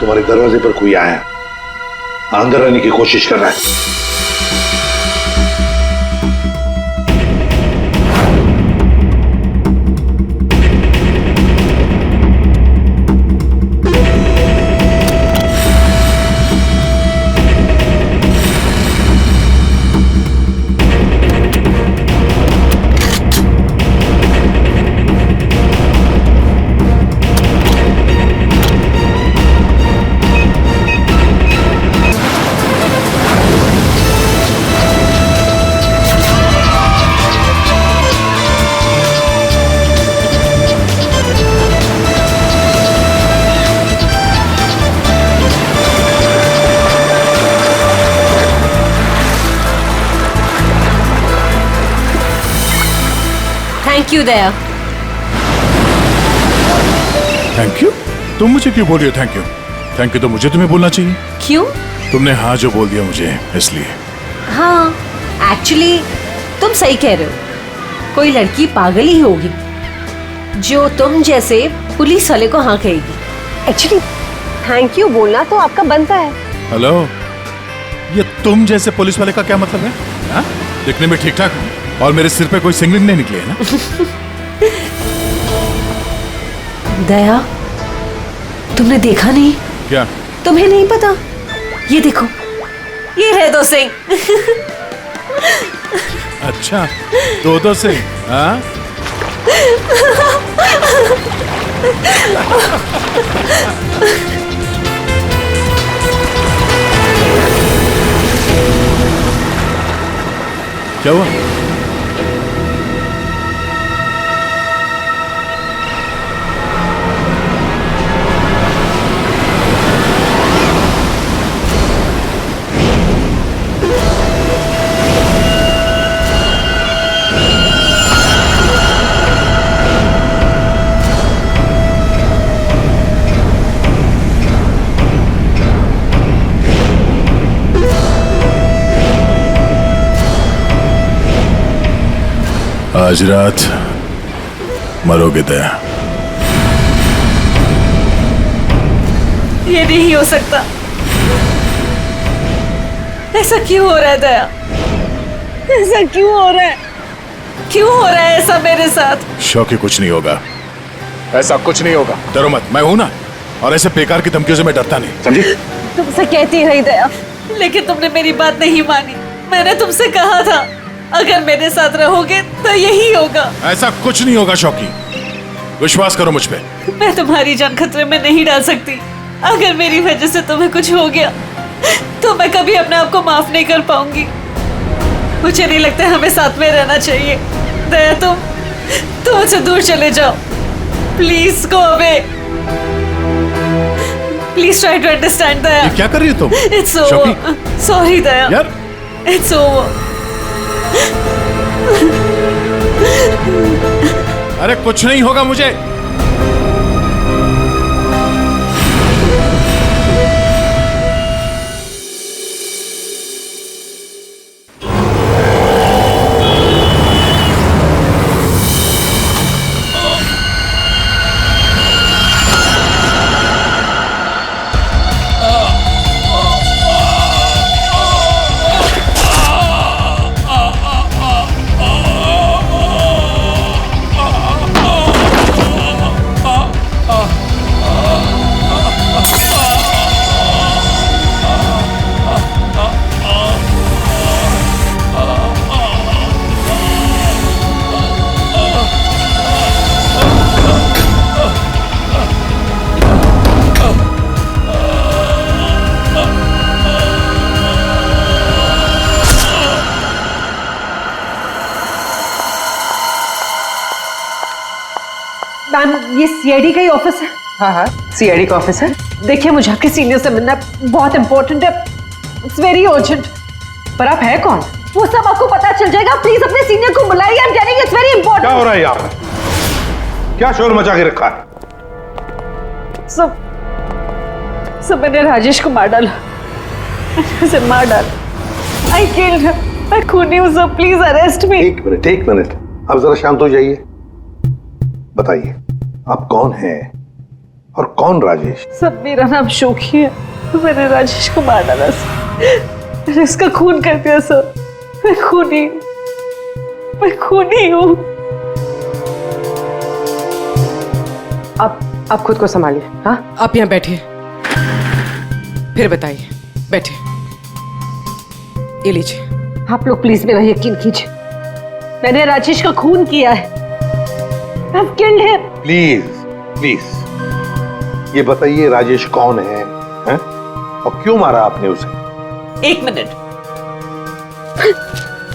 तुम्हारे दरवाजे पर कोई आया, अंदर आने की कोशिश कर रहा है। Thank you Daya. Thank you? तुम मुझे क्यों बोल रही हो थैंक यू? थैंक यू तो मुझे तुम्हें बोलना चाहिए। क्यों? तुमने हाँ जो बोल दिया मुझे इसलिए। हाँ, एक्चुअली तुम सही कह रहे हो। कोई लड़की पागल ही होगी जो तुम जैसे पुलिस वाले को हाँ कहेगी। एक्चुअली थैंक यू बोलना तो आपका बनता है। हेलो, ये तुम जैसे पुलिस वाले का क्या मतलब है? हाँ? दिखने में ठीक ठाक हूँ और मेरे सिर पे कोई सिंगलिंग नहीं निकली है ना? दया, तुमने देखा नहीं? क्या? तुम्हें नहीं पता? ये देखो, ये है दो सिंह। अच्छा, दो से? हाँ? क्या हुआ? आज रात मरोगे दया। ये नहीं हो सकता। ऐसा क्यों हो रहा है दया? ऐसा क्यों हो रहा है? क्यों हो रहा है ऐसा मेरे साथ? शौकी, कुछ नहीं होगा, ऐसा कुछ नहीं होगा। डरो मत, मैं हूं ना। और ऐसे बेकार की धमकियों से मैं डरता नहीं, समझी? तुमसे कहती रही दया, लेकिन तुमने मेरी बात नहीं मानी। मैंने तुमसे कहा था अगर मेरे साथ रहोगे तो यही होगा। ऐसा कुछ नहीं होगा शौकी, विश्वास करो मुझ पे। मैं तुम्हारी जान खतरे में नहीं डाल सकती। अगर मेरी वजह से तुम्हें कुछ हो गया तो मैं कभी अपने आप को माफ नहीं कर पाऊंगी। मुझे नहीं लगता हमें साथ में रहना चाहिए। दया, तुम मुझसे दूर चले जाओ। Please go away. Please try to understand Daya. ये क्या कर रही हो तुम? It's over. सॉरी दया। यार, इट्स ओवर। अरे कुछ नहीं होगा मुझे। मैम, ये सीआईडी का ही ऑफिस है? हाँ हाँ, सीआईडी का ऑफिस है। देखिए, मुझे आपके सीनियर से मिलना बहुत इंपॉर्टेंट है। It's very urgent. पर आप है कौन? वो सब आपको पता चल जाएगा। प्लीज अपने सीनियर को बुलाइए। I am telling it's very important. क्या हो रहा है यहाँ पर? क्या शोर मचा के रखा है? सब मैंने राजेश को मार डाला। उसे मार डाला। I killed him. मैं खूनी हूँ सर, प्लीज अरेस्ट मी। एक मिनट, अब जरा शांत हो जाइए। बताइए, आप कौन हैं और कौन राजेश? सब मेरा नाम शोकी है। मैंने राजेश को मार डाला सर। इसका खून कर दिया सर। मैं खूनी हूँ। आप खुद को संभालिए। हाँ, आप यहाँ बैठिए, फिर बताइए। बैठिए, ये लीजिए। आप लोग प्लीज मेरा यकीन कीजिए, मैंने राजेश का खून किया है। I've killed him. Please please ये बताइए राजेश कौन है, हैं? और क्यों मारा आपने उसे? 1 मिनट,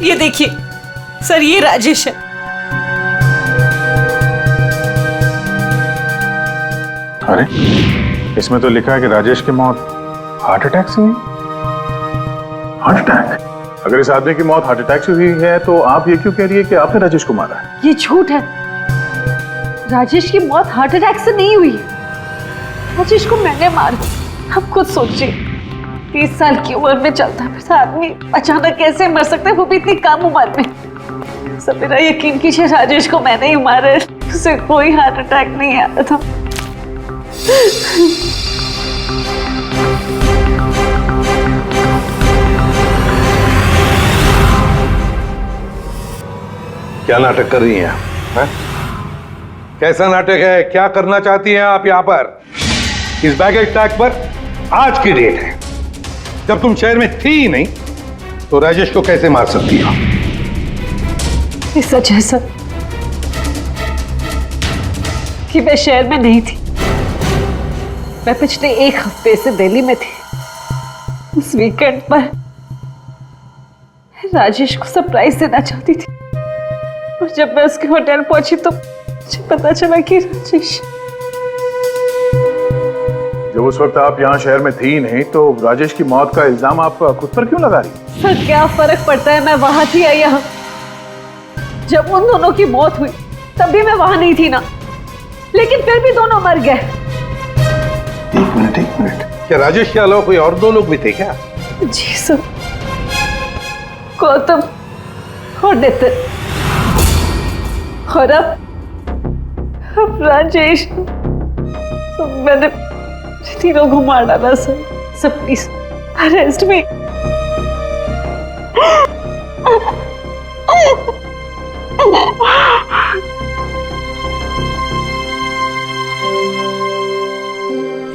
ये देखिए सर, ये राजेश है। अरे इसमें तो लिखा है कि राजेश की मौत हार्ट अटैक से हुई। Heart attack? अगर इस आदमी की मौत हार्ट अटैक से हुई है तो आप ये क्यों कह रही है कि आपने राजेश को मारा है? ये झूठ है। राजेश की मौत हार्ट अटैक से नहीं हुई। राजेश को मैंने मारा। आप खुद सोचिए, 30 साल की उम्र में चलता फिरता आदमी अचानक कैसे मर सकता है, वो भी इतनी कम उम्र में। सब मेरा यकीन कीजिए, राजेश को मैंने ही मारा है। उसे कोई हार्ट अटैक नहीं आया था। क्या नाटक कर रही हैं? हैं? कैसा नाटक है? क्या करना चाहती हैं आप यहाँ पर? इस बैगेज टैग पर आज की डेट है। जब तुम शहर में थी ही नहीं तो राजेश को कैसे मार सकती हो? ये सच है सर कि मैं शहर में नहीं थी। मैं पिछले 1 हफ्ते से दिल्ली में थी। उस वीकेंड पर राजेश को सरप्राइज देना चाहती थी, और जब मैं उसके होटल पहुंची तो मुझे पता चला कि राजेश। जब उस वक्त आप यहाँ शहर में थी नहीं तो राजेश की मौत का इल्जाम आप खुद पर क्यों लगा रही? सर क्या फर्क पड़ता है, मैं वहां थी या यहाँ। जब उन दोनों की मौत हुई तब भी मैं वहां नहीं थी ना, लेकिन फिर भी दोनों मर गए। एक मिनट क्या राजेश के अलावा कोई और 2 लोग भी थे क्या? जी सर, गौतम और नितिन, और अब राजेश। तो मैंने तीनों को मार डाला सर। सर प्लीज अरेस्ट मी।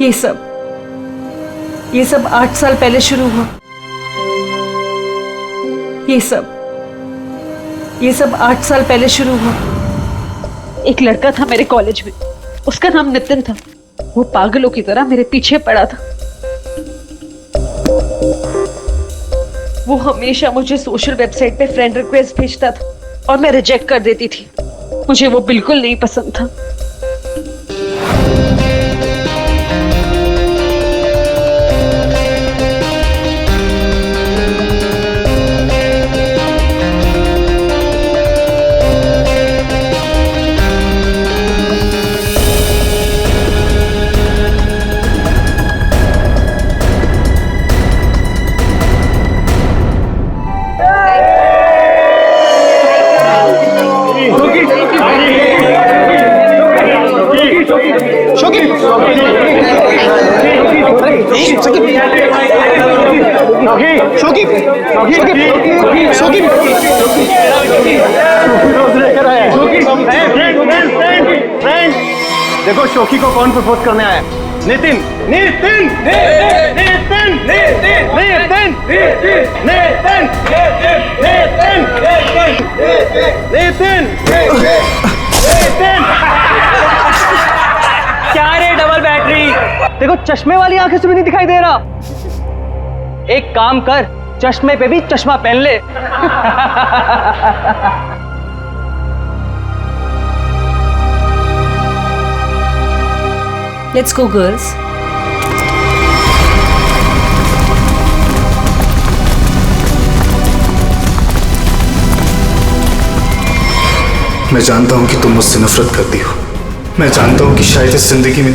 ये सब 8 साल पहले शुरू हुआ। ये सब 8 साल पहले शुरू हुआ। एक लड़का था मेरे कॉलेज में, उसका नाम नितिन था। वो पागलों की तरह मेरे पीछे पड़ा था। वो हमेशा मुझे सोशल वेबसाइट पे फ्रेंड रिक्वेस्ट भेजता था और मैं रिजेक्ट कर देती थी। मुझे वो बिल्कुल नहीं पसंद था। देखो शोकी को कौन प्रपोज करने आया? नितिन। नितिन नितिन नितिन नितिन नितिन नितिन नितिन नितिन। क्या रे डबल बैटरी? देखो चश्मे वाली आंखें से भी नहीं दिखाई दे रहा। एक काम कर, चश्मे पे भी चश्मा पहन ले। Let's go, girls. मैं जानता हूं कि तुम मुझसे नफरत करती हो। मैं जानता हूं कि शायद इस जिंदगी में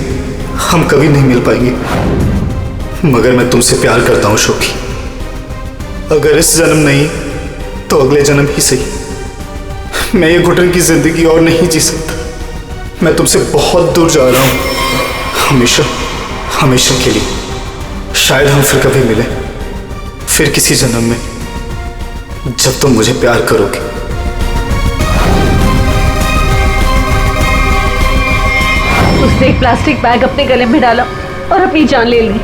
हम कभी नहीं मिल पाएंगे, मगर मैं तुमसे प्यार करता हूं शोकी। अगर इस जन्म नहीं तो अगले जन्म ही सही। मैं ये घुटन की जिंदगी और नहीं जी सकता। मैं तुमसे बहुत दूर जा रहा हूं हमेशा हमेशा के लिए। शायद हम फिर कभी मिले, फिर किसी जन्म में, जब तुम मुझे प्यार करोगे। उसने एक प्लास्टिक बैग अपने गले में डाला और अपनी जान ले ली।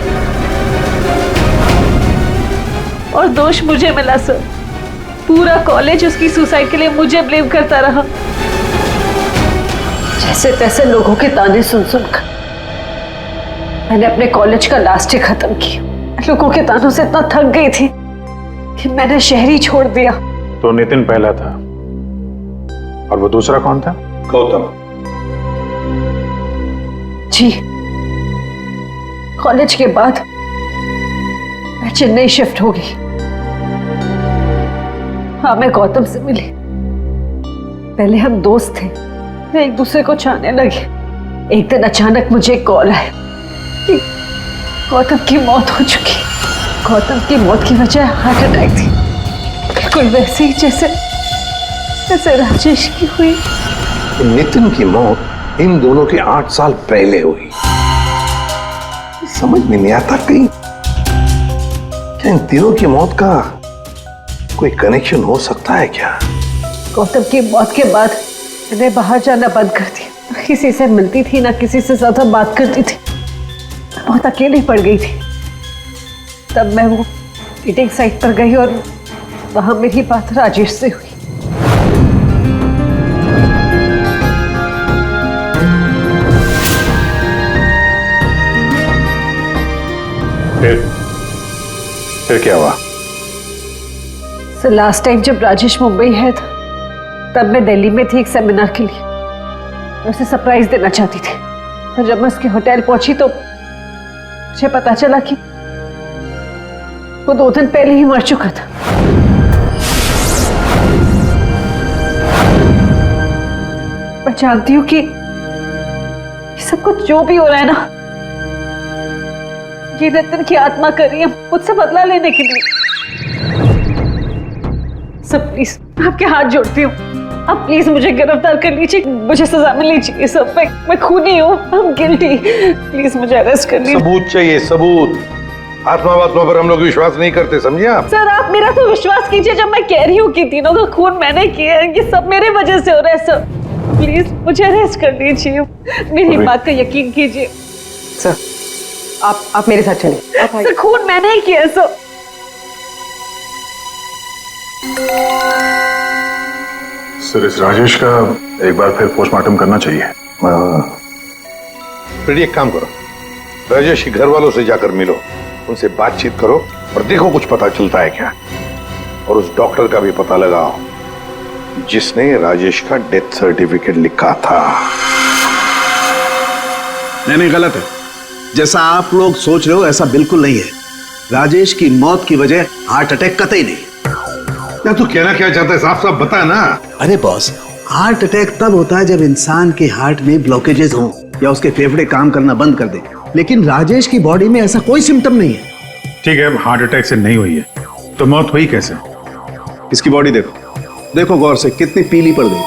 और दोष मुझे मिला सर। पूरा कॉलेज उसकी सुसाइड के लिए मुझे ब्लेम करता रहा। जैसे तैसे लोगों के ताने सुन सुनकर मैंने अपने कॉलेज का लास्ट ईयर खत्म किया। लोगों के तानों से इतना थक गई थी कि मैंने शहर ही छोड़ दिया। तो नितिन पहला था और वो दूसरा कौन था? गौतम। जी, कॉलेज के बाद मैं चेन्नई शिफ्ट हो गई। हाँ, मैं गौतम से मिली। पहले हम दोस्त थे, फिर एक दूसरे को चाहने लगे। एक दिन अचानक मुझे एक कॉल आया कि गौतम की मौत हो चुकी। गौतम की मौत की वजह हार्ट अटैक थी, बिल्कुल वैसे ही जैसे राजेश की हुई। नितिन की मौत इन दोनों के 8 साल पहले हुई। समझ में नहीं आता कहीं क्या इन तीनों की मौत का कोई कनेक्शन हो सकता है क्या? गौतम की मौत के बाद मैंने बाहर जाना बंद कर दिया। ना किसी से मिलती थी, ना किसी से ज्यादा बात करती थी। बहुत अकेली पड़ गई थी। तब मैं वो मीटिंग साइट पर गई और वहां मेरी बात राजेश से हुई। फिर क्या हुआ? सर, लास्ट टाइम जब राजेश मुंबई है था, तब मैं दिल्ली में थी एक सेमिनार के लिए। मैं उसे सरप्राइज देना चाहती थी। और जब मैं उसके होटल पहुंची तो मुझे पता चला कि वो 2 दिन पहले ही मर चुका था। मैं जानती हूँ कि ये सब कुछ जो भी हो रहा है ना, ये नितिन की आत्मा कर रही है मुझसे बदला लेने के लिए। सब प्लीज, मैं आपके हाथ जोड़ती हूँ, आप प्लीज मुझे गिरफ्तार कर लीजिए। मुझे सजा मिलनी चाहिए। सब मैं खूनी हूँ, I'm guilty। प्लीज मुझे अरेस्ट कर लीजिए। सबूत चाहिए, सबूत। आत्मा वात्मा पर हम लोग विश्वास नहीं करते, समझे आप? सर, आप मेरा तो विश्वास कीजिए जब मैं कह रही हूँ कि तीनों का खून मैंने किया है। ये सब मेरे वजह से हो रहा है सर। प्लीज मुझे अरेस्ट कर लीजिए, मेरी बात का यकीन कीजिए। सर, आप मेरे साथ चलिए। सर, खून मैंने ही किया है सर। सर, इस राजेश का एक बार फिर पोस्टमार्टम करना चाहिए। फिर एक काम करो, राजेश के घर वालों से जाकर मिलो, उनसे बातचीत करो और देखो कुछ पता चलता है क्या। और उस डॉक्टर का भी पता लगाओ जिसने राजेश का डेथ सर्टिफिकेट लिखा था। नहीं, गलत है। जैसा आप लोग सोच रहे हो ऐसा बिल्कुल नहीं है। राजेश की मौत की वजह हार्ट अटैक कतई नहीं। क्या तू कहना क्या चाहता है? साफ साफ बता ना। अरे बॉस, हार्ट अटैक तब होता है जब इंसान के हार्ट में ब्लॉकेजेस हो या उसके फेफड़े काम करना बंद कर दे। लेकिन राजेश की बॉडी में ऐसा कोई सिम्टम नहीं है। ठीक है, हार्ट अटैक से नहीं हुई है तो मौत हुई कैसे? इसकी बॉडी देखो गौर से, कितनी पीली पड़ गई।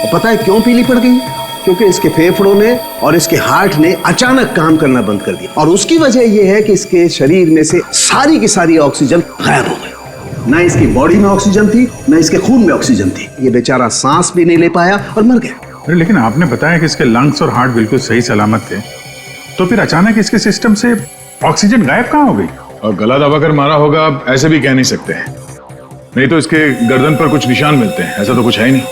और पता है क्यों पीली पड़ गई? क्योंकि इसके फेफड़ों ने और इसके हार्ट ने अचानक काम करना बंद कर दिया। और उसकी वजह यह है कि इसके शरीर में से सारी की सारी ऑक्सीजन गायब हो गई। ना इसकी बॉडी में ऑक्सीजन थी, ना इसके खून में ऑक्सीजन थी। ये बेचारा सांस भी नहीं ले पाया और मर गया। लेकिन आपने बताया कि इसके लंग्स और हार्ट बिल्कुल सही सलामत थे, तो फिर अचानक इसके सिस्टम से ऑक्सीजन गायब कहाँ हो गई? और गला दबाकर मारा होगा, ऐसे भी कह नहीं सकते हैं। नहीं तो इसके गर्दन पर कुछ निशान मिलते हैं, ऐसा तो कुछ है ही नहीं।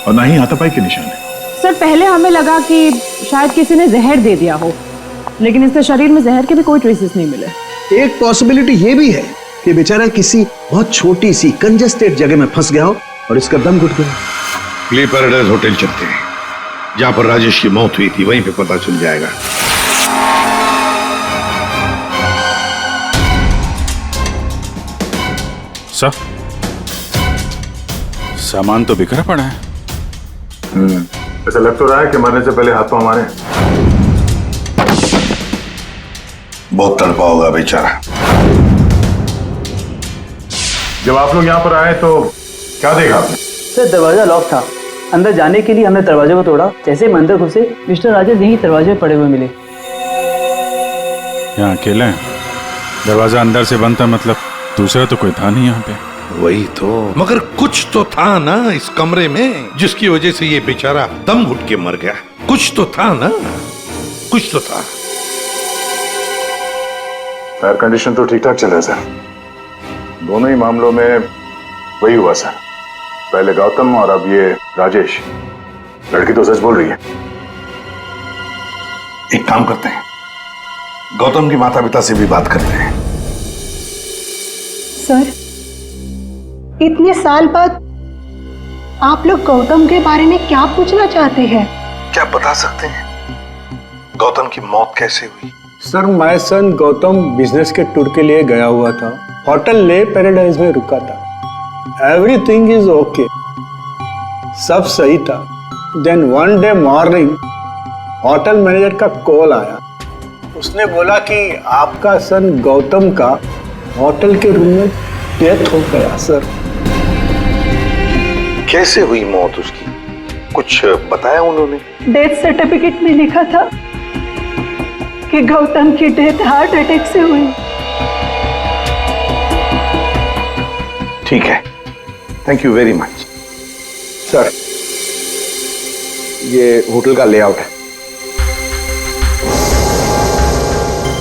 और ना ही हाथापाई के निशान है। सर, पहले हमें लगा कि शायद किसी ने जहर दे दिया हो, लेकिन इसके शरीर में जहर के भी कोई ट्रेसेस नहीं मिले। एक पॉसिबिलिटी ये भी है कि बेचारा किसी बहुत छोटी सी कंजेस्टेड जगह में फंस गया हो और इसका दम घुट गया। ले पैराडाइज होटल चलते हैं, जहां पर राजेश की मौत हुई थी, वहीं पे पता चल जाएगा। सर, सामान तो बिखरा पड़ा है। ऐसा लग तो रहा है कि मरने से पहले हाथ पांव हमारे। बहुत तड़पा होगा बेचारा। जब आप लोग यहाँ पर आए तो क्या देखा आपने? सर, दरवाजा लॉक था। अंदर जाने के लिए हमने दरवाजे को तोड़ा। जैसे हम अंदर घुसे, मिस्टर राजेश यही दरवाजे पे पड़े हुए मिले। यहाँ अकेले हैं। दरवाजा अंदर से बंद था, मतलब दूसरा तो कोई था नहीं यहाँ पे। वही तो, मगर कुछ तो था ना इस कमरे में जिसकी वजह से ये बेचारा दम घुट के मर गया। कुछ तो था ना, कुछ तो था। फायर कंडीशन तो ठीक ठाक चल रहा है सर। दोनों ही मामलों में वही हुआ सर, पहले गौतम और अब ये राजेश। लड़की तो सच बोल रही है। एक काम करते हैं, गौतम के माता पिता से भी बात करते हैं। सर, इतने साल बाद आप लोग गौतम के बारे में क्या पूछना चाहते हैं? क्या बता सकते हैं गौतम की मौत कैसे हुई? Sir, my son Gautam business के टूर के लिए गया हुआ था। होटल ले पैराडाइज में रुका था। एवरीथिंग इज ओके, सब सही था। Then one day morning hotel manager का कॉल आया। उसने बोला कि आपका सन गौतम का होटल के रूम में डेथ हो गया। सर, कैसे हुई मौत उसकी, कुछ बताया उन्होंने? डेथ सर्टिफिकेट में लिखा था कि गौतम की डेथ हार्ट अटैक से हुई। ठीक है, thank you very much. Sir, ये होटल का लेआउट है।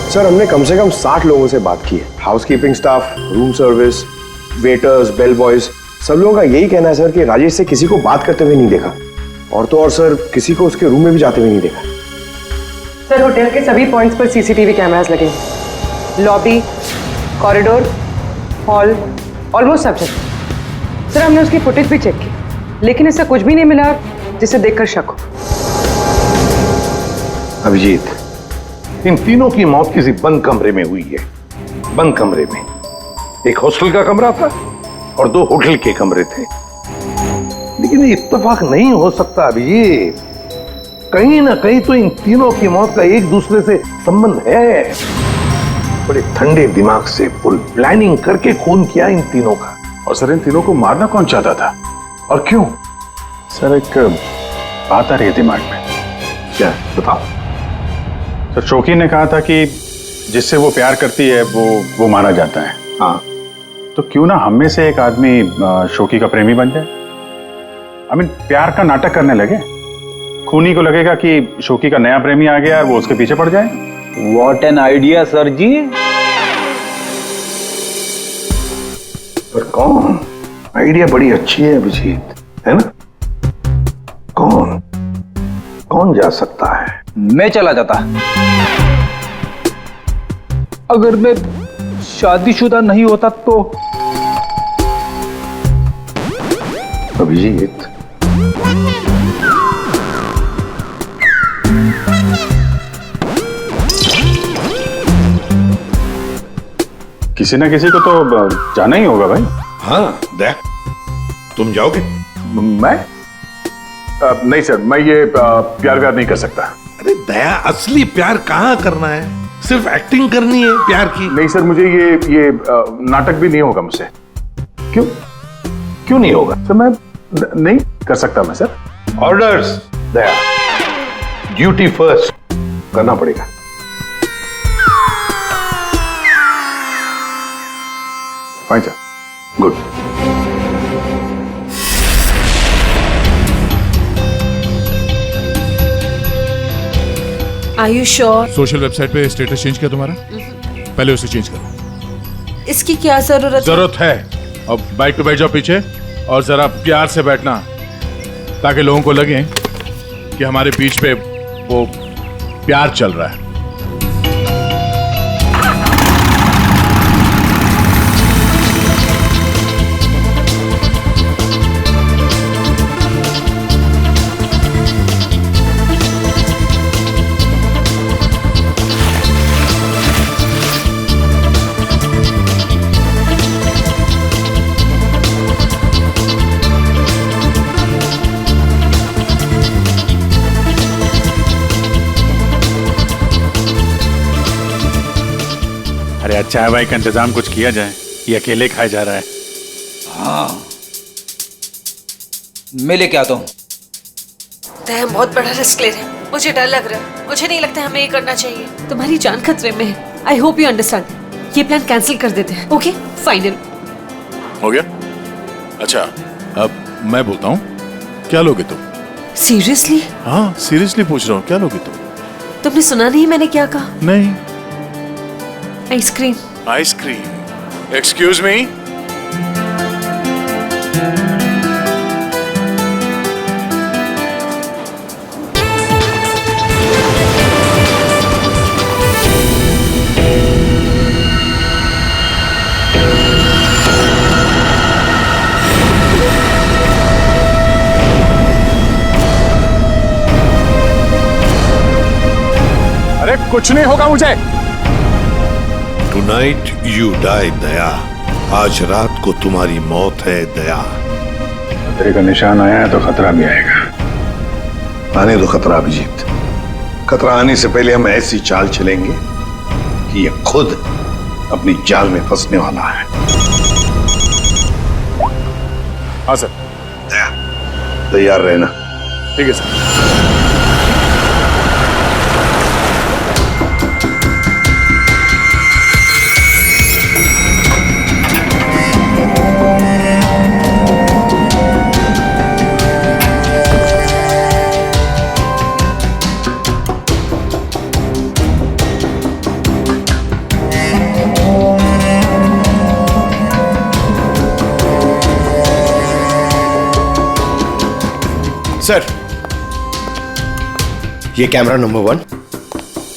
सर, हमने कम से कम 60 लोगों से बात की है। Housekeeping staff, room service, waiters, bell boys, सब लोगों का यही कहना है सर कि राजेश से किसी को बात करते हुए नहीं देखा। और तो और सर, किसी को उसके रूम में भी जाते हुए नहीं देखा। सर, होटल के सभी पॉइंट्स पर सीसीटीवी कैमरास लगे हैं। लॉबी, कॉरिडोर, हॉल, ऑलमोस्ट सब जगह। सर, हमने उसकी फुटेज भी चेक की, लेकिन इससे कुछ भी नहीं मिला जिसे देखकर शक हो। अभिजीत, इन तीनों की मौत किसी बंद कमरे में हुई है। बंद कमरे में एक हॉस्टल का कमरा था और 2 होटल के कमरे थे। लेकिन ये इत्तेफाक नहीं हो सकता अभिजीत। कहीं ना कहीं तो इन तीनों की मौत का एक दूसरे से संबंध है। बड़े ठंडे दिमाग से फुल प्लानिंग करके खून किया इन तीनों का। और सर, इन तीनों को मारना कौन चाहता था और क्यों? सर, एक बात आ रही है दिमाग में। क्या, बताओ। सर, शोकी ने कहा था कि जिससे वो प्यार करती है वो मारा जाता है। हाँ, तो क्यों ना हम में से एक आदमी शोकी का प्रेमी बन जाए। आई मीन, प्यार का नाटक करने लगे। खूनी को लगेगा कि शोकी का नया प्रेमी आ गया और वो उसके पीछे पड़ जाए। व्हाट एन आइडिया सर जी। पर कौन? आइडिया बड़ी अच्छी है अभिजीत, है ना? कौन जा सकता है? मैं चला जाता। अगर मैं शादीशुदा नहीं होता तो। अभिजीत, किसी ना किसी को तो जाना ही होगा भाई। हाँ, देख, तुम जाओगे? मैं नहीं सर, मैं ये प्यार व्यार नहीं कर सकता। अरे दया, असली प्यार कहाँ करना है? सिर्फ एक्टिंग करनी है प्यार की। नहीं सर, मुझे ये नाटक भी नहीं होगा मुझसे। क्यों नहीं होगा? सर, मैं नहीं कर सकता मैं सर। ऑर्डर्स दया, ड्यूटी फर्स्ट करना पड़ेगा। Fine sir. Good. Are you sure? Social website पे स्टेटस चेंज किया तुम्हारा? पहले उसे चेंज करो। इसकी क्या जरूरत है? अब बाइक पे बैठ जाओ पीछे और जरा प्यार से बैठना, ताकि लोगों को लगे कि हमारे बीच पे वो प्यार चल रहा है। अरे चाय वाय का इंतजाम कुछ किया जाए, ये अकेले खाया जा रहा है। हाँ, मैं लेके आता हूँ। हम बहुत बड़ा रिस्क ले रहे हैं। मुझे डर लग रहा है। मुझे नहीं लगता हमें ये करना चाहिए। तुम्हारी जान खतरे में है। I hope you understand. ये प्लान कैंसिल कर देते हैं, ओके? फाइनल हो गया? अच्छा, अब मैं बोलता हूँ, क्या लोगे तुम? सीरियसली? हाँ, सीरियसली पूछ रहा हूँ, क्या लोगे तुम? तुमने सुना नहीं मैंने क्या कहा? नहीं। आइसक्रीम। आइसक्रीम? Excuse me? अरे कुछ नहीं होगा मुझे। टुनाइट यू डाई दया, आज रात को तुम्हारी मौत है दया। खतरे का निशान आया है तो खतरा भी आएगा। आने दो खतरा अभिजीत। खतरा आने से पहले हम ऐसी चाल चलेंगे कि ये खुद अपनी जाल में फंसने वाला है। हाँ सर। दया, तैयार रहना। ठीक है सर। सर, ये कैमरा नंबर 1,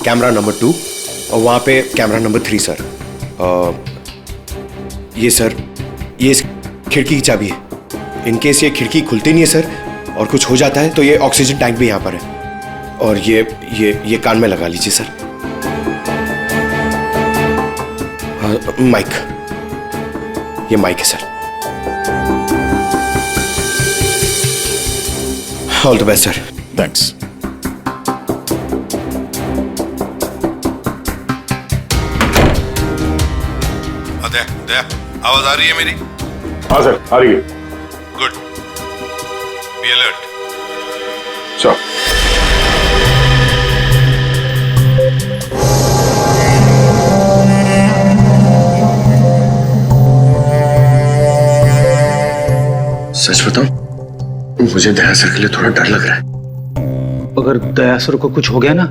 कैमरा नंबर 2 और वहाँ पे कैमरा नंबर 3 सर। ये सर, ये इस खिड़की की चाबी है। इन केस ये खिड़की खुलती नहीं है सर और कुछ हो जाता है तो ये ऑक्सीजन टैंक भी यहाँ पर है। और ये कान में लगा लीजिए सर। माइक, ये माइक है sir. All the best sir. Thanks. Daya, आवाज आ रही है मेरी? हाँ सर, आ रही है। Good, be alert. सर। सच बताऊं, मुझे दया सर के लिए थोड़ा डर लग रहा है। अगर दया सर को कुछ हो गया ना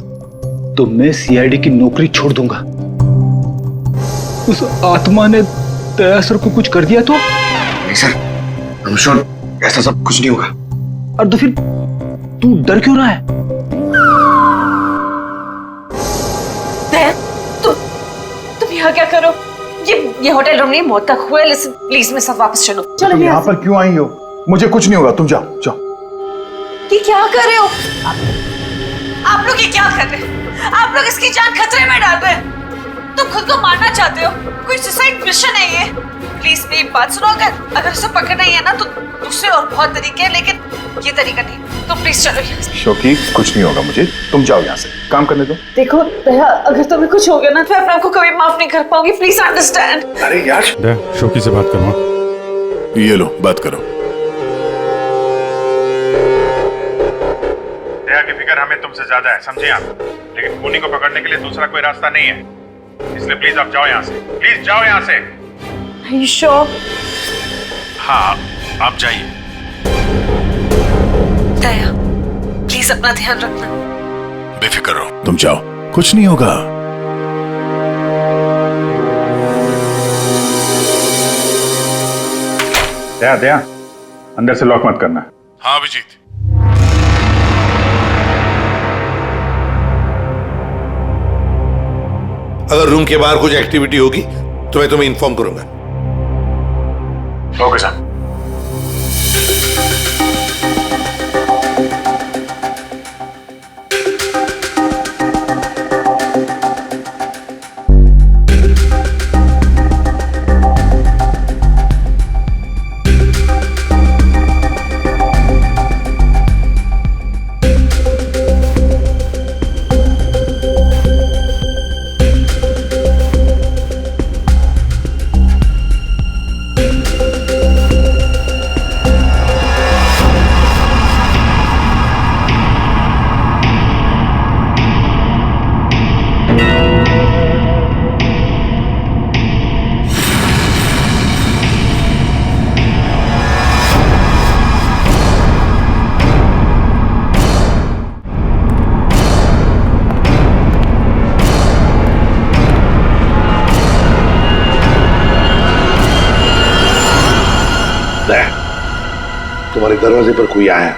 तो मैं सीआईडी की नौकरी छोड़ दूंगा। उस आत्मा ने दया सर को कुछ कर दिया तो? नहीं सर, आई एम श्योर ऐसा सब कुछ नहीं होगा। और तो फिर तू डर क्यों रहा है? दया, तुम यहाँ क्या करो? ये होटल रूम नहीं, मौत का कुआं है। लिसन प्लीज, मेरे साथ वापस चलो। तुम यहाँ पर क्यों आई हो? मुझे कुछ नहीं होगा, तुम जाओ जाओ। ये क्या कर रहे हो आप लोग? ये क्या कर रहे हो आप लोग? इसकी जान खतरे में डाल रहे हैं। तुम खुद को मारना चाहते हो? कोई सुसाइड मिशन है ये? प्लीज मेरी बात सुनो। अगर उसे पकड़ना ही है ना तो दूसरे और बहुत तरीके हैं, लेकिन ये तरीका नहीं। तो प्लीज चलो यहाँ से। शोकी, कुछ नहीं होगा मुझे, तुम जाओ यहाँ से, काम करने दो। देखो दया, अगर तुम्हें कुछ हो गया ना तो मैं अपने आप को कभी माफ नहीं कर पाऊंगी। Please understand. अरे यार, शोकी से बात करो। ये लो, बात करो। दया की फिक्र हमें तुमसे ज्यादा है, समझे आप? लेकिन खूनी को पकड़ने के लिए दूसरा कोई रास्ता नहीं है, इसलिए प्लीज आप जाओ यहाँ से। प्लीज जाओ यहाँ से। Are you sure? हाँ, आप जाइए। दया, प्लीज अपना ध्यान रखना। बेफिक्र रहो, तुम जाओ, कुछ नहीं होगा। दया, दया, अंदर से लॉक मत करना। हाँ अभिजीत। अगर रूम के बाहर कुछ एक्टिविटी होगी तो मैं तुम्हें इन्फॉर्म करूंगा। Okay sir. दया, तुम्हारे दरवाजे पर कोई आया,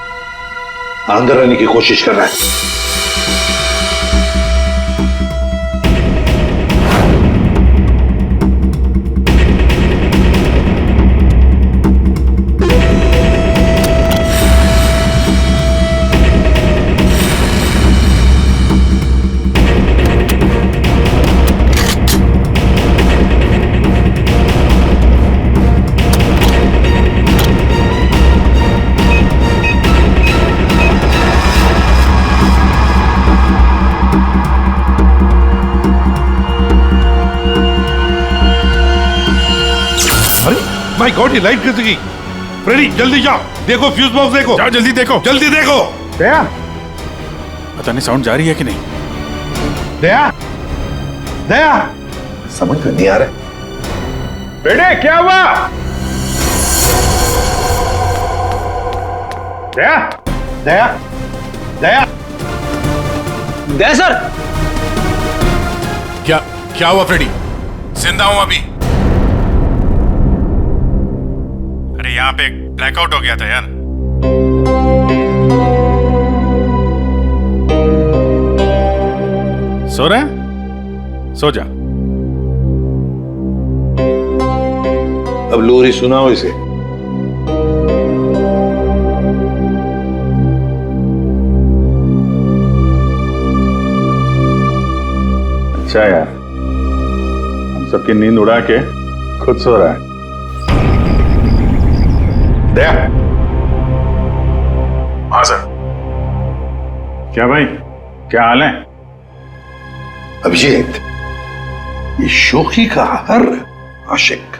अंदर आने की कोशिश कर रहा है। माय गॉड, ये लाइट कैसे गई? फ्रेडी जल्दी जाओ, देखो फ्यूज बॉक्स देखो। जाओ जल्दी देखो, जल्दी देखो। दया, पता नहीं साउंड जा रही है कि नहीं। दया, दया, समझ में नहीं आ रहा। बेटे क्या हुआ? दया, दया, दया, दया सर। क्या क्या हुआ फ्रेडी? जिंदा हूं अभी। अरे यहाँ पे ब्लैकआउट हो गया था यार। सो रहा है? सो जा। अब लोरी सुनाओ इसे। अच्छा यार, हम सबकी नींद उड़ा के खुद सो रहा है। दया। हाँ सर। क्या भाई, क्या हाल है? अभिजीत, ये शोखी का हर आशिक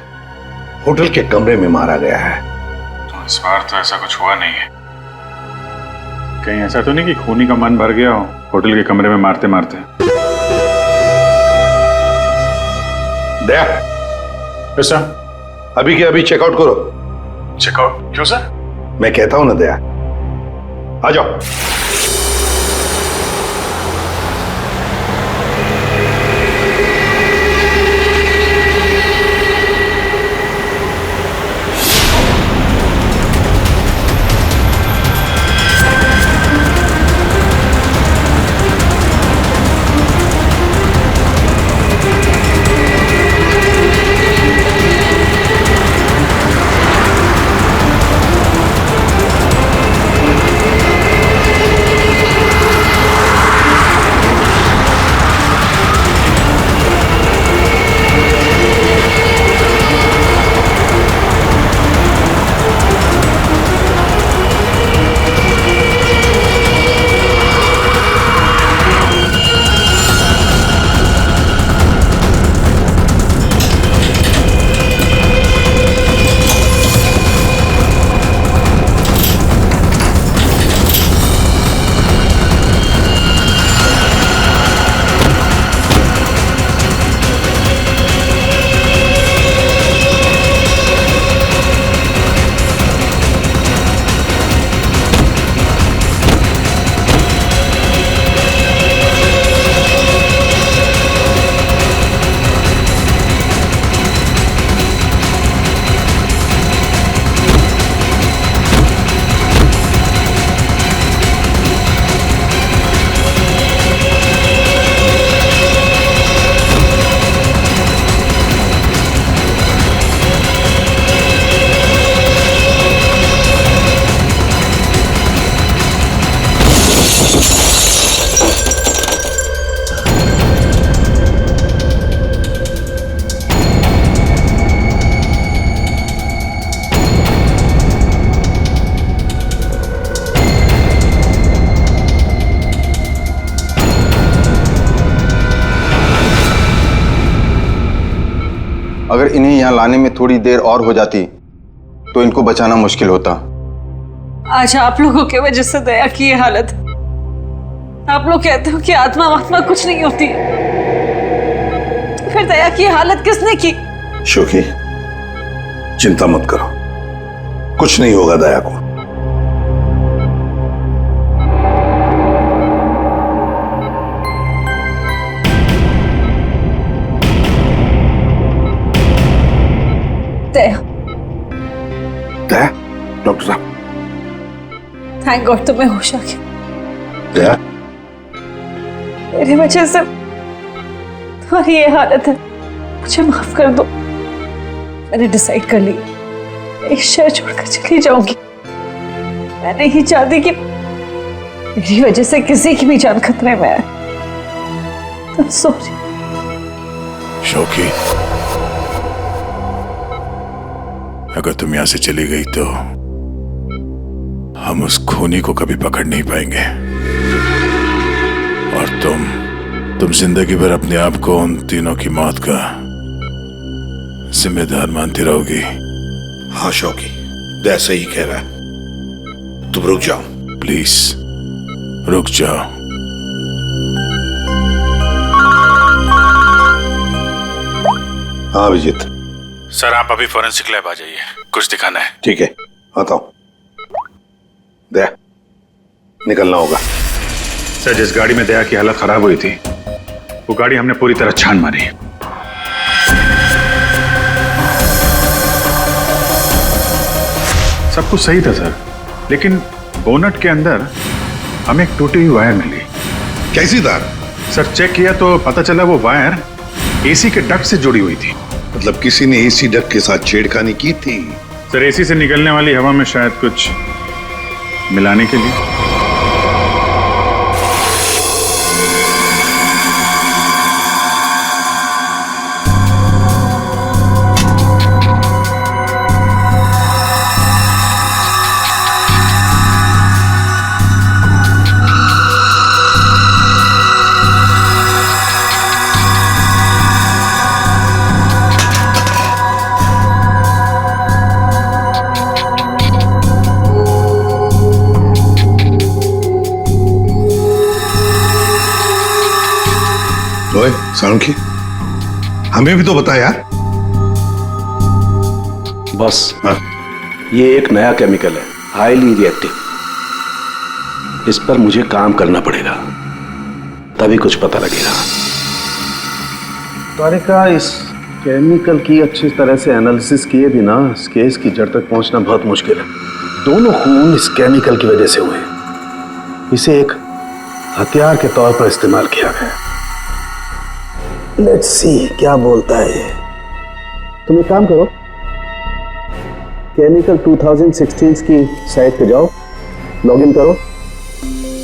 होटल के कमरे में मारा गया है। तो इस बार तो ऐसा कुछ हुआ नहीं है। कहीं ऐसा तो नहीं कि खूनी का मन भर गया हो होटल के कमरे में मारते मारते? दया, ऐसा अभी के अभी चेकआउट करो। चेकआउट? क्यों सर? मैं कहता हूं ना दया, आ जाओ। अगर इन्हें यहाँ लाने में थोड़ी देर और हो जाती तो इनको बचाना मुश्किल होता। आज आप लोगों की वजह से दया की ये हालत। आप लोग कहते हो कि आत्मा वात्मा कुछ नहीं होती, फिर दया की हालत किसने की? शोकी, चिंता मत करो, कुछ नहीं होगा दया को। दया, डॉक्टर साहब, थैंक गॉड तुम्हें होश आ गया। दया, मेरी वजह से तुम्हारी ये हालत है, मुझे माफ कर दो। मैंने डिसाइड कर लिया इस शहर छोड़कर चली जाऊंगी। मैं नहीं चाहती कि मेरी वजह से किसी की भी जान खतरे में है। तुम सॉरी। शौकी, अगर तुम यहां से चली गई तो हम उस खूनी को कभी पकड़ नहीं पाएंगे, और तुम जिंदगी भर अपने आप को उन तीनों की मौत का जिम्मेदार मानती रहोगी। हाँ शौकी, दया सही कह रहा है। तुम रुक जाओ, प्लीज रुक जाओ। हाँ अभिजीत। सर आप अभी फॉरेंसिक लैब आ जाइए, कुछ दिखाना है। ठीक है, आता हूं। दया, निकलना होगा। सर जिस गाड़ी में दया की हालत खराब हुई थी, वो गाड़ी हमने पूरी तरह छान मारी। सब कुछ सही था सर, लेकिन बोनट के अंदर हमें एक टूटी हुई वायर मिली। कैसी तार? सर चेक किया तो पता चला वो वायर एसी के डक्ट से जुड़ी हुई थी। मतलब किसी ने एसी डक्ट के साथ छेड़खानी की थी? सर एसी से निकलने वाली हवा में शायद कुछ मिलाने के लिए। ओए साणुखी, हमें भी तो बता यार। बस ये एक नया केमिकल है, हाईली रिएक्टिव। इस पर मुझे काम करना पड़ेगा, तभी कुछ पता लगेगा। तारिका, इस केमिकल की अच्छी तरह से एनालिसिस किए बिना इस केस की जड़ तक पहुंचना बहुत मुश्किल है। दोनों खून इस केमिकल की वजह से हुए। इसे एक हथियार के तौर पर इस्तेमाल किया गया। लेट्स सी क्या बोलता है ये। तुम एक काम करो, केमिकल 2016 की साइट पे जाओ, लॉगिन करो,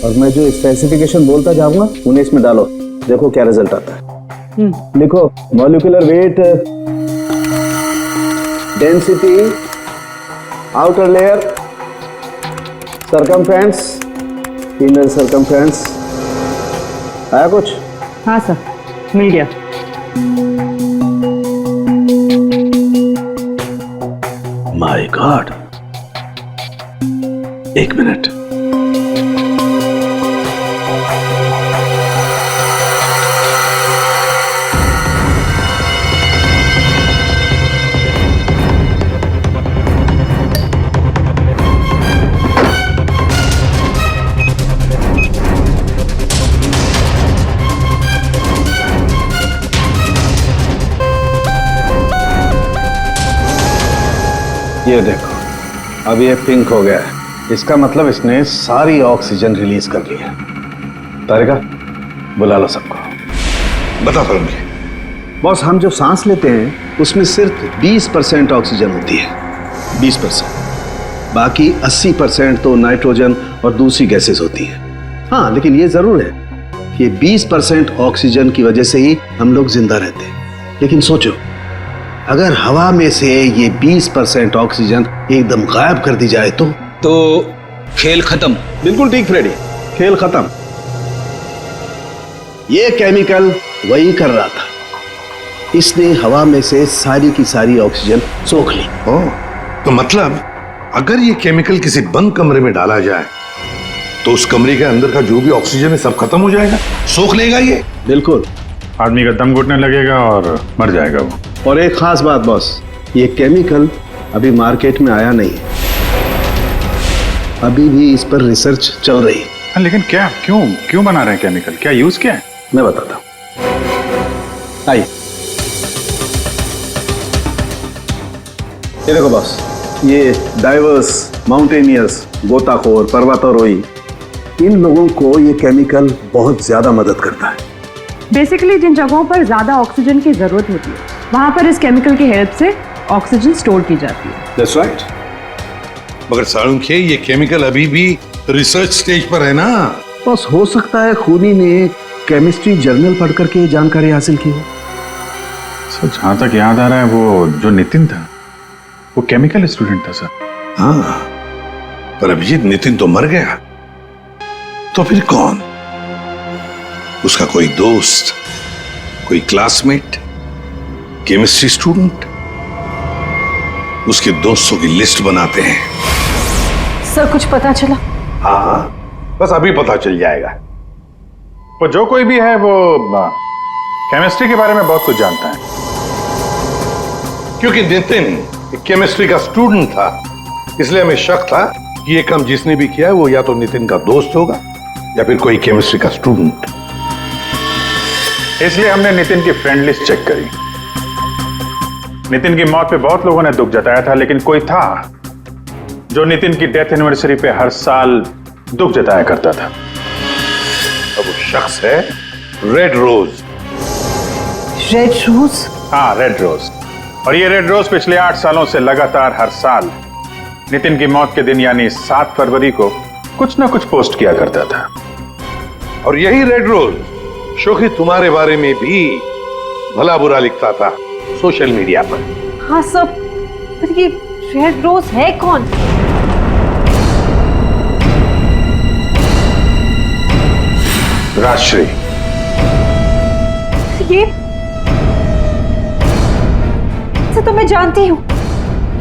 और मैं जो स्पेसिफिकेशन बोलता जाऊंगा उन्हें इसमें डालो, देखो क्या रिजल्ट आता है। लिखो molecular weight, density, outer layer, circumference, inner circumference. आया कुछ? हाँ सर, मिल गया। माय गॉड, एक मिनट। ये देखो, अब ये पिंक हो गया है। इसका मतलब इसने सारी ऑक्सीजन रिलीज कर ली है। तारिका, बुला लो सबको। बता करूंगी। बॉस, हम जो सांस लेते हैं उसमें सिर्फ 20% ऑक्सीजन होती है, 20%। बाकी 80% तो नाइट्रोजन और दूसरी गैसेस होती है। हाँ, लेकिन ये जरूर है कि 20% ऑक्सीजन की वजह से ही हम लोग जिंदा रहते हैं। लेकिन सोचो, अगर हवा में से ये 20% ऑक्सीजन एकदम गायब कर दी जाए तो खेल खत्म। बिल्कुल ठीक फ्रेडी, खेल खत्म। ये केमिकल वही कर रहा था। इसने हवा में से सारी की सारी ऑक्सीजन सोख ली। ओह, तो मतलब अगर ये केमिकल किसी बंद कमरे में डाला जाए तो उस कमरे के अंदर का जो भी ऑक्सीजन है सब खत्म हो जाएगा, सोख लेगा ये। बिल्कुल, आदमी का दम घुटने लगेगा और मर जाएगा वो। और एक खास बात बॉस, ये केमिकल अभी मार्केट में आया नहीं है, अभी भी इस पर रिसर्च चल रही है। हाँ, लेकिन क्या, क्यों बना रहे हैं केमिकल, क्या यूज क्या है? मैं बताता हूं। आइए, ये देखो बॉस, ये डाइवर्स, माउंटेनियर्स, गोताखोर, पर्वतारोही, इन लोगों को ये केमिकल बहुत ज्यादा मदद करता है। बेसिकली जिन जगहों पर ज्यादा ऑक्सीजन की जरूरत होती है वहां पर इस केमिकल की हेल्प से ऑक्सीजन स्टोर की जाती है। That's right. मगर साळुंखे, ये केमिकल अभी भी रिसर्च स्टेज पर है ना। बस हो सकता है खूनी ने केमिस्ट्री जर्नल पढ़ करके ये जानकारी हासिल की हो। सर जहां तक याद आ रहा है वो जो नितिन था वो केमिकल स्टूडेंट था सर। हाँ, पर अभिजीत, नितिन तो मर गया, तो फिर कौन? उसका कोई दोस्त, कोई क्लासमेट, केमिस्ट्री स्टूडेंट? उसके दोस्तों की लिस्ट बनाते हैं। सर कुछ पता चला? हाँ, बस अभी पता चल जाएगा। वो जो कोई भी है वो केमिस्ट्री के बारे में बहुत कुछ जानता है। क्योंकि नितिन केमिस्ट्री का स्टूडेंट था, इसलिए हमें शक था कि ये काम जिसने भी किया है वो या तो नितिन का दोस्त होगा या फिर कोई केमिस्ट्री का स्टूडेंट। इसलिए हमने नितिन की फ्रेंड लिस्ट चेक करी। नितिन की मौत पे बहुत लोगों ने दुख जताया था, लेकिन कोई था जो नितिन की डेथ एनिवर्सरी पे हर साल दुख जताया करता था। अब वो शख्स है रेड रोज। Red rose? हाँ, रेड रोज। और ये रेड रोज पिछले 8 सालों से लगातार हर साल नितिन की मौत के दिन यानी 7 फरवरी को कुछ ना कुछ पोस्ट किया करता था। और यही रेड रोज शोखी तुम्हारे बारे में भी भला बुरा लिखता था सोशल मीडिया पर। हाँ सब, पर ये रेड रोज है कौन? राजश्री। ये तो मैं जानती हूँ,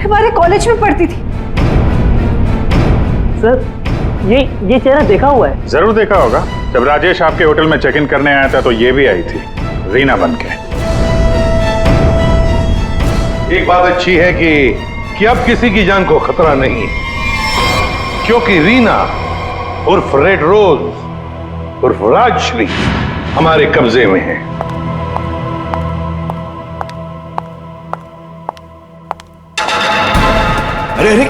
हमारे कॉलेज में पढ़ती थी। सर ये चेहरा देखा हुआ है। जरूर देखा होगा। जब राजेश आपके होटल में चेक इन करने आया था तो ये भी आई थी, रीना बनके। एक बात अच्छी है कि अब किसी की जान को खतरा नहीं है, क्योंकि रीना उर्फ रेड रोज उर्फ राजश्री हमारे कब्जे में है। अरे अरे,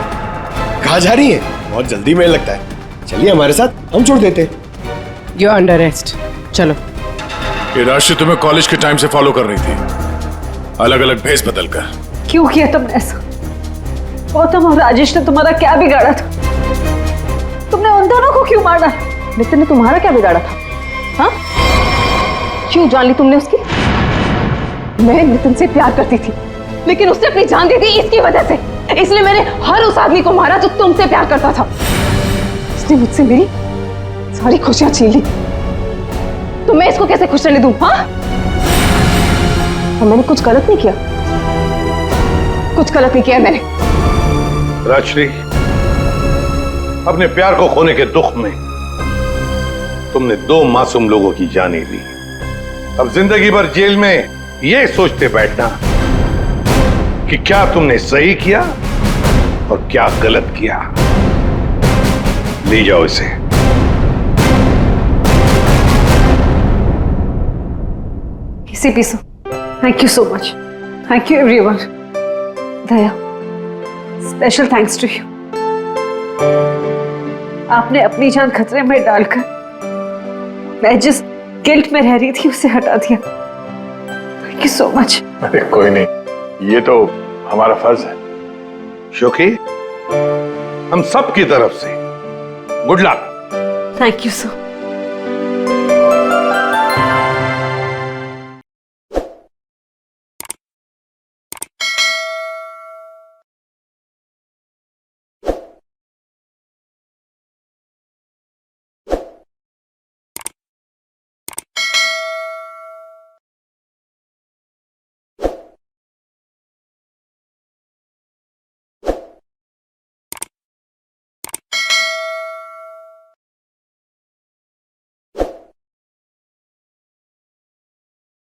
कहाँ जा रही है? बहुत जल्दी में लगता है। चलिए हमारे साथ, हम छोड़ देते। यू अंडर अरेस्ट, चलो। ये राशि तुम्हें कॉलेज के टाइम से फॉलो कर रही थी, अलग अलग भेस बदल कर। क्यों किया तुमने ऐसा? गौतम और राजेश ने तुम्हारा क्या बिगाड़ा था? तुमने उन दोनों को क्यों मारा? नितिन ने तुम्हारा क्या बिगाड़ा था? हाँ? क्यों जान ली तुमने उसकी? मैं नितिन से प्यार करती थी, लेकिन उसने अपनी जान दे दी इसकी वजह से। इसलिए मैंने हर उस आदमी को मारा जो तुमसे प्यार करता था। उसने मुझसे मेरी सारी खुशियां छीन ली, तो मैं इसको कैसे खुश रहने दूं? हाँ? और मैंने कुछ गलत नहीं किया, कुछ गलत नहीं किया मैंने। राजश्री, अपने प्यार को खोने के दुख में तुमने 2 मासूम लोगों की जानें ली। अब जिंदगी भर जेल में ये सोचते बैठना कि क्या तुमने सही किया और क्या गलत किया। ले जाओ इसे। किसी पीसो। Thank you so much. Thank you everyone. Daya, special thanks to you. आपने अपनी जान खतरे में डालकर मैं जिस गिल्ट में रह रही थी उसे हटा दिया। Thank you so much. अरे कोई नहीं, ये तो हमारा फर्ज है। शोखी, हम सब की तरफ से good luck. Thank you so